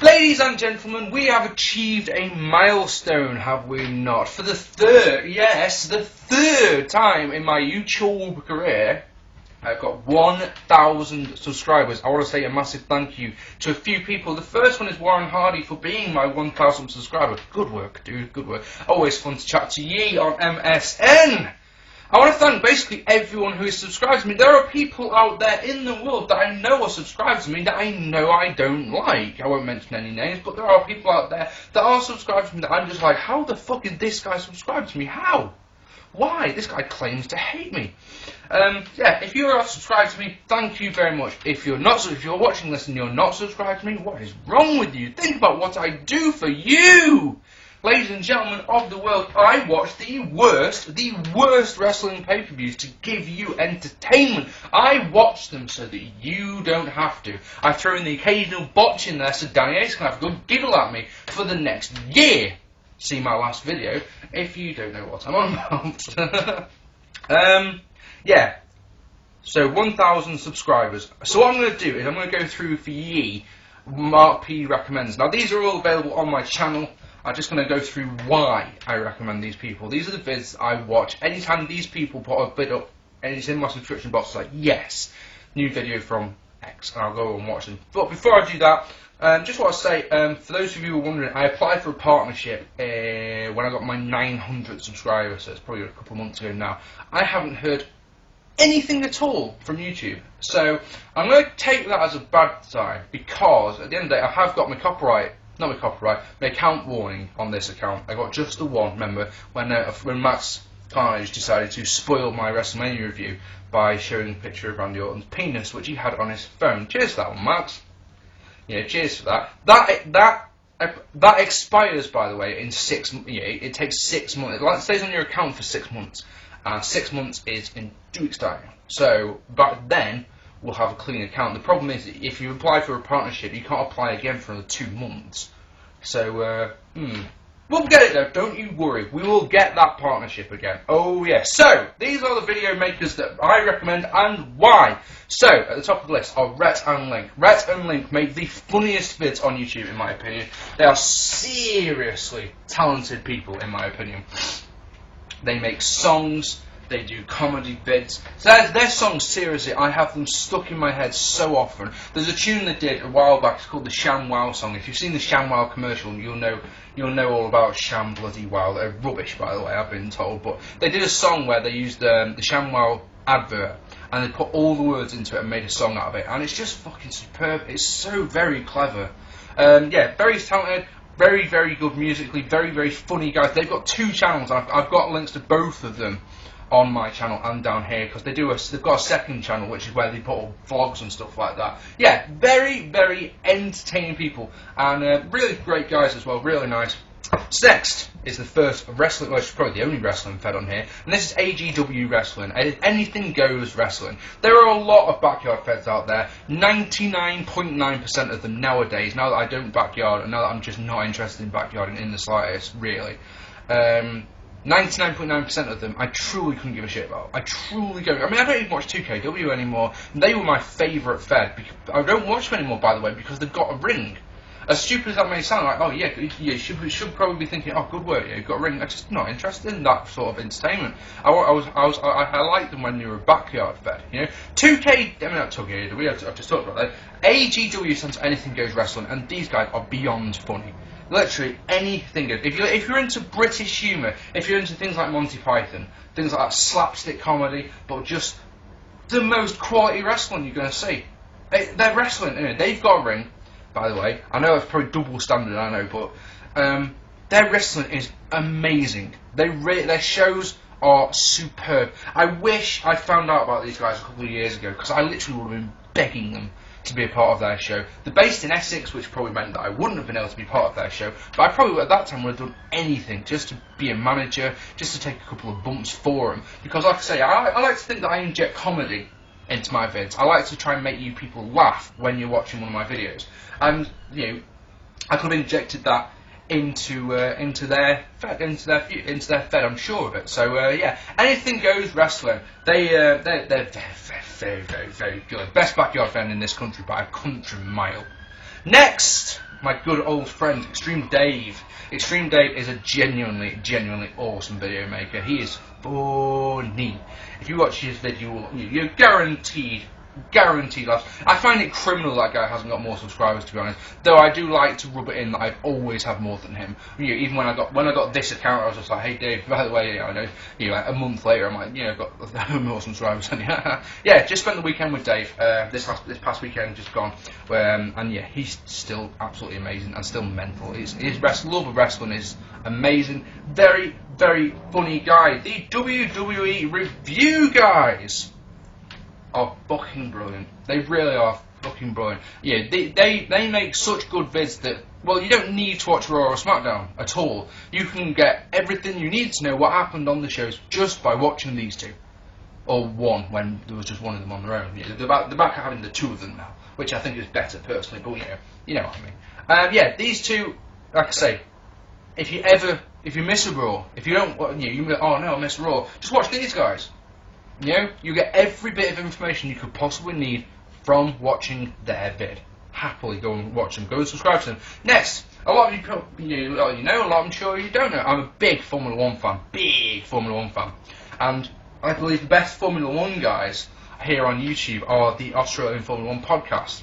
Ladies and gentlemen, we have achieved a milestone, have we not? For the third time in my YouTube career, I've got 1,000 subscribers. I want to say a massive thank you to a few people. The first one is Warren Hardy for being my 1,000th subscriber. Good work, dude, good work. Always fun to chat to ye on MSN. I want to thank basically everyone who is subscribed to me. There are people out there in the world that I know are subscribed to me that I know I don't like. I won't mention any names, but there are people out there that are subscribed to me that I'm just like, how the fuck is this guy subscribed to me? How? Why? This guy claims to hate me. Yeah, if you are subscribed to me, thank you very much. If you're not, if you're watching this and you're not subscribed to me, what is wrong with you? Think about what I do for you. Ladies and gentlemen of the world, I watch the worst wrestling pay-per-views to give you entertainment. I watch them so that you don't have to. I throw in the occasional botch in there so Danny Ace can have a good giggle at me for the next year. See my last video if you don't know what I'm on about. Yeah, so 1,000 subscribers. So what I'm going to do is I'm going to go through for ye Mark P recommends. Now these are all available on my channel. I'm just going to go through why I recommend these people. These are the vids I watch. Anytime these people put a vid up and it's in my subscription box, it's like, yes, new video from X, and I'll go and watch them. But before I do that, just want to say, for those of you who are wondering, I applied for a partnership when I got my 900 subscribers, so it's probably a couple of months ago now. I haven't heard anything at all from YouTube, so I'm going to take that as a bad sign, because at the end of the day I have got my my account warning on this account. I got just the one, remember, when Max Carnage decided to spoil my WrestleMania review by showing a picture of Randy Orton's penis, which he had on his phone. Cheers for that one, Max. Yeah, cheers for that. That expires, by the way, in 6 months. Yeah, it takes 6 months. It stays on your account for 6 months. 6 months is in 2 weeks' time. So, back then, we'll have a clean account. The problem is, if you apply for a partnership, you can't apply again for another 2 months. So, we'll get it though, don't you worry. We will get that partnership again. Oh yes. So, these are the video makers that I recommend and why. So, at the top of the list are Rhett and Link. Rhett and Link make the funniest vids on YouTube, in my opinion. They are seriously talented people, in my opinion. They make songs. They do comedy vids. So their songs, seriously, I have them stuck in my head so often. There's a tune they did a while back. It's called the Sham Wow song. If you've seen the Sham Wow commercial, you'll know all about Sham Bloody Wow. They're rubbish, by the way, I've been told. But they did a song where they used the Sham Wow advert, and they put all the words into it and made a song out of it. And it's just fucking superb. It's so very clever. Yeah, very talented. Very, very good musically. Very, very funny guys. They've got 2 channels. I've got links to both of them on my channel and down here, because they've got a second channel which is where they put all vlogs and stuff like that. Yeah, very, very entertaining people, and really great guys as well, really nice. So next is the first wrestling, well, it's probably the only wrestling fed on here, and this is AGW Wrestling, Anything Goes Wrestling. There are a lot of backyard feds out there, 99.9% of them nowadays, now that I don't backyard, and now that I'm just not interested in backyarding in the slightest, really. 99.9% of them I truly couldn't give a shit about. I truly don't. I mean, I don't even watch 2KW anymore. They were my favourite fed. I don't watch them anymore, by the way, because they've got a ring. As stupid as that may sound, like, oh yeah, you should probably be thinking, oh, good work, yeah, you've got a ring. I'm just not interested in that sort of entertainment. I liked them when they were backyard fed, you know. 2K, I mean, not 2KW, I've just talked about that. AGW stands for Anything Goes Wrestling, and these guys are beyond funny. Literally anything goes. If you're into British humour, if you're into things like Monty Python, things like that, slapstick comedy, but just the most quality wrestling you're going to see. They're wrestling, you know, they've got a ring, by the way. I know it's probably double standard, I know, but their wrestling is amazing. Their shows are superb. I wish I found out about these guys a couple of years ago, because I literally would have been begging them to be a part of their show. They're based in Essex, which probably meant that I wouldn't have been able to be part of their show, but I probably at that time would have done anything just to be a manager, just to take a couple of bumps for them, because like I say, I like to think that I inject comedy into my vids. I like to try and make you people laugh when you're watching one of my videos, and you know, I could have injected that into their fed. I'm sure of it. So yeah, Anything Goes Wrestling. They're very, very, very good. Best backyard fan in this country by a country mile. Next my good old friend, Extreme Dave. Extreme Dave is a genuinely awesome video maker. He is funny. If you watch his video, you're guaranteed laughs. I find it criminal that guy hasn't got more subscribers, to be honest. Though I do like to rub it in that I've always had more than him. Even when I got this account, I was just like, hey Dave, by the way, I know, like a month later, I'm like, I've got more subscribers than you. Yeah, just spent the weekend with Dave. This past weekend just gone, and yeah, he's still absolutely amazing and still mental. His love of wrestling is amazing. Very funny guy. The WWE review guys are fucking brilliant. They really are fucking brilliant. Yeah, they make such good vids that, well, you don't need to watch Raw or SmackDown at all. You can get everything you need to know what happened on the shows just by watching these two. Or one, when there was just one of them on their own. They're back to having the two of them now, which I think is better personally, but you know what I mean. Yeah, these two, like I say, if you miss a Raw, if you don't, you go, oh no, I missed Raw, just watch these guys. You get every bit of information you could possibly need from watching their vid. Happily go and watch them. Go and subscribe to them. Next, a lot of you know, a lot I'm sure you don't know. I'm a big Formula 1 fan. And I believe the best Formula 1 guys here on YouTube are the Australian Formula 1 podcast.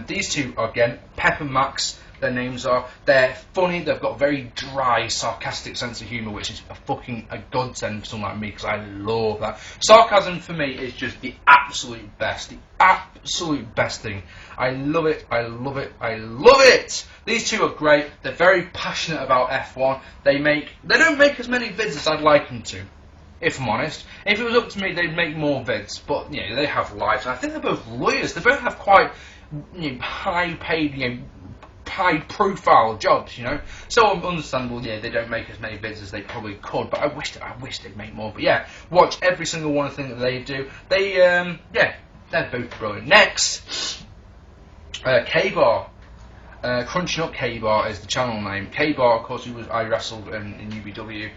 These two are, again, Pep and Max. Their names are. They're funny. They've got a very dry, sarcastic sense of humour, which is a godsend for someone like me, because I love that. Sarcasm for me is just the absolute best. The absolute best thing. I love it. I love it. I love it. These two are great. They're very passionate about F1. They don't make as many vids as I'd like them to, if I'm honest. If it was up to me, they'd make more vids. But they have lives. And I think they're both lawyers. They both have quite high-paid, high-profile jobs, So understandable, they don't make as many vids as they probably could, but I wish they'd make more. But yeah, watch every single one of the things that they do. They're both brilliant. Next, K-Bar. Crunching Up K-Bar is the channel name. K-Bar, of course, I wrestled in UBW.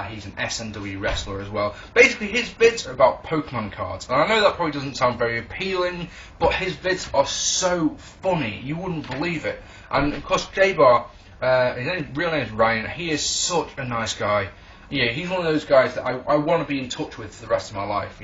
He's an SNW wrestler as well. Basically, his vids are about Pokemon cards. And I know that probably doesn't sound very appealing, but his vids are so funny, you wouldn't believe it. And of course, K-Bar, his real name is Ryan. He is such a nice guy. He's one of those guys that I want to be in touch with for the rest of my life.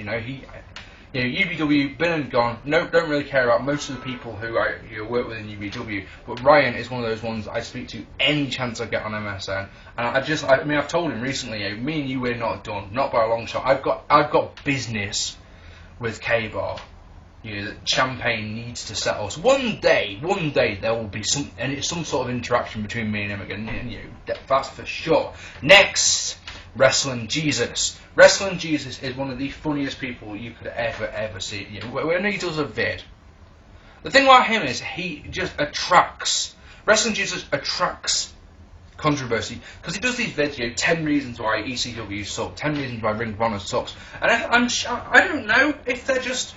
UBW, been and gone. No, don't really care about most of the people who I work with in UBW. But Ryan is one of those ones I speak to any chance I get on MSN. And I've told him recently, me and you, we're not done, not by a long shot. I've got business with K-Bar. That Champagne needs to settle. So one day there will be some sort of interaction between me and him again. That's for sure. Next, Wrestling Jesus. Wrestling Jesus is one of the funniest people you could ever see. When he does a vid, the thing about him is he just attracts. Wrestling Jesus attracts controversy because he does these vids. 10 reasons why ECW sucks. 10 reasons why Ring of Honor sucks. And I don't know if they're just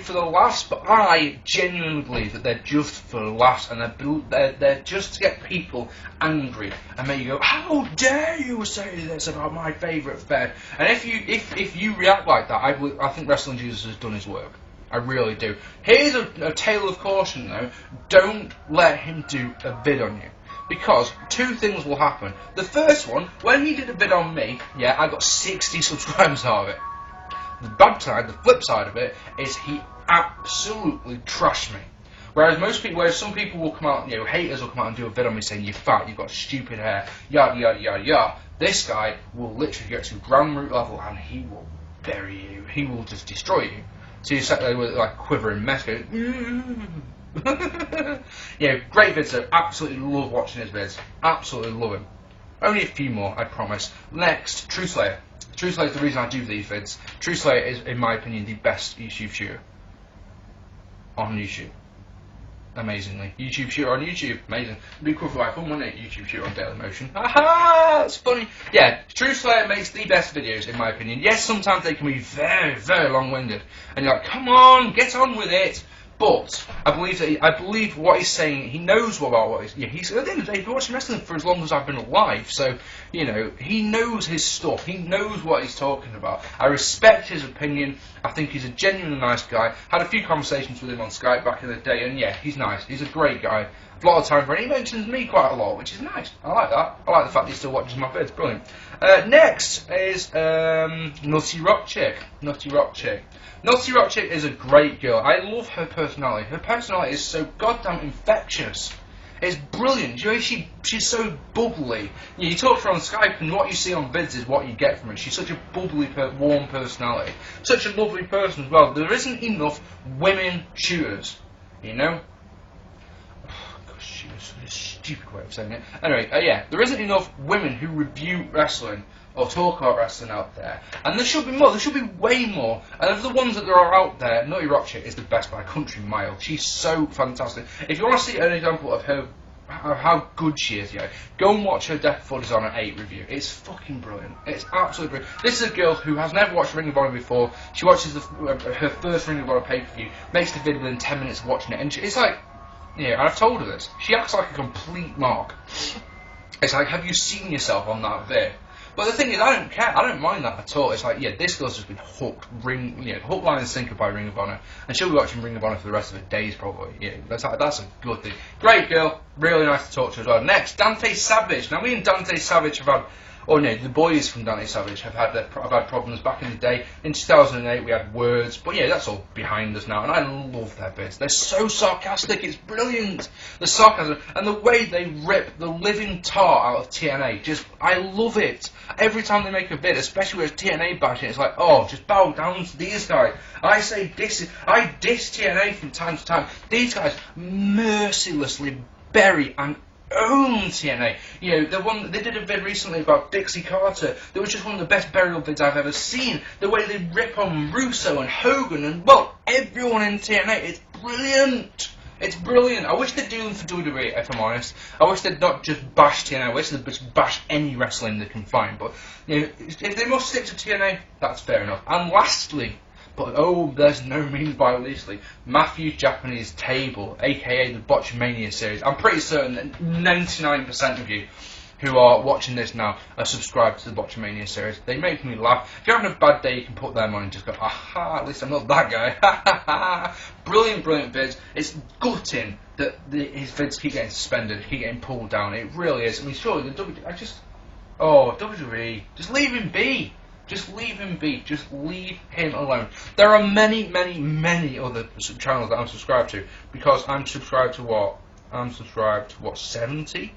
for the laughs, but I genuinely believe that they're just for the laughs, and they're just to get people angry and make you go, how dare you say this about my favourite Fed? And if you react like that, I think Wrestling Jesus has done his work. I really do. Here's a tale of caution though: don't let him do a vid on you. Because two things will happen. The first one, when he did a vid on me, I got 60 subscribers out of it. The bad side, the flip side of it, is he absolutely trashed me. Whereas some people will come out, haters will come out and do a vid on me saying, you're fat, you've got stupid hair, yada yada yada yada. This guy will literally get to ground root level and he will bury you. He will just destroy you. So you sat there with like quivering mess going, great vids though. Absolutely love watching his vids. Absolutely love him. Only a few more, I promise. Next, True Slayer. True Slayer is the reason I do these vids. True Slayer is, in my opinion, the best YouTube shooter on YouTube. Amazingly. YouTube shooter on YouTube. Amazing. It'd be cool for like fun, wouldn't it? YouTube shooter on Dailymotion. Haha! That's funny. Yeah, True Slayer makes the best videos, in my opinion. Yes, sometimes they can be very, very long-winded. And you're like, come on, get on with it. But I believe what he's saying. He knows about what he's. At the end of the day, he's been watching wrestling for as long as I've been alive. So you know, he knows his stuff. He knows what he's talking about. I respect his opinion. I think he's a genuinely nice guy. Had a few conversations with him on Skype back in the day, and yeah, he's nice. He's a great guy. A lot of time for him. He mentions me quite a lot, which is nice. I like that. I like the fact that he still watches my vids. Brilliant. Next is Nutty Rock Chick. Nutty Rock Chick. Nutty Rock Chick is a great girl. I love her personality. Her personality is so goddamn infectious. It's brilliant. You know, she's so bubbly. You talk to her on Skype, and what you see on vids is what you get from her. She's such a bubbly, warm personality. Such a lovely person as well. There isn't enough women shooters, you know? A stupid way of saying it. Anyway, yeah, there isn't enough women who review wrestling or talk about wrestling out there, and there should be more. There should be way more. And of the ones that there are out there, Nutty Rock Chick is the best by a country mile. She's so fantastic. If you want to see an example of her, how good she is, yeah, go and watch her Death Before Dishonor 8 review. It's fucking brilliant. It's absolutely brilliant. This is a girl who has never watched Ring of Honor before. She watches her first Ring of Honor pay-per-view, makes the video within 10 minutes of watching it, and it's like. Yeah, and I've told her this. She acts like a complete mark. It's like, have you seen yourself on that vid? But the thing is, I don't care. I don't mind that at all. It's like, yeah, this girl's just been hooked, hook, line, and sinker by Ring of Honor, and she'll be watching Ring of Honor for the rest of her days, probably. Yeah, that's a good thing. Great girl, really nice to talk to as well. Next, Dante Savage. Now, me and Dante Savage have had. Oh no, the boys from Dante Savage have had problems back in the day. In 2008 we had words, but yeah, that's all behind us now, and I love their bits. They're so sarcastic, it's brilliant. The sarcasm, and the way they rip the living tar out of TNA, I love it. Every time they make a vid, especially with TNA bashing, it's like, oh, just bow down to these guys. I diss TNA from time to time. These guys mercilessly bury and own TNA. You know, they did a vid recently about Dixie Carter. That was just one of the best burial vids I've ever seen. The way they rip on Russo and Hogan and, well, everyone in TNA. It's brilliant. It's brilliant. I wish they'd do them for WWE, if I'm honest. I wish they'd not just bash TNA. I wish they'd just bash any wrestling they can find. But, you know, if they must stick to TNA, that's fair enough. And lastly, but oh, there's no means by leastly, Matthew's Japanese Table, aka the Botchamania series. I'm pretty certain that 99% of you who are watching this now are subscribed to the Botchamania series. They make me laugh. If you're having a bad day, you can put them on and just go, aha, at least I'm not that guy. Brilliant, brilliant vids. It's gutting that his vids keep getting suspended, keep getting pulled down. It really is. I mean, surely the WWE, just leave him be. Just leave him be. Just leave him alone. There are many, many, many other channels that I'm subscribed to, because I'm subscribed to what? 70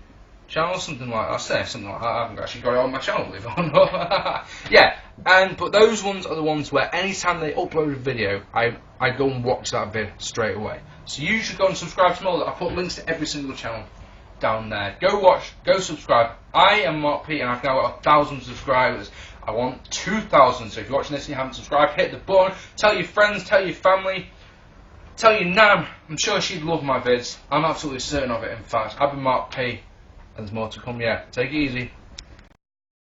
channels, something like that. I say something like that. I haven't actually got it on my channel, believe it or not. Yeah, but those ones are the ones where anytime they upload a video, I go and watch that vid straight away. So you should go and subscribe to all. I put links to every single channel down there. Go watch, go subscribe. I am Mark P, and I've now got 1,000 subscribers. I want 2,000, so if you're watching this and you haven't subscribed, hit the button, tell your friends, tell your family, tell your nan. I'm sure she'd love my vids. I'm absolutely certain of it, in fact. I've been Mark P, and there's more to come yet. Take it easy.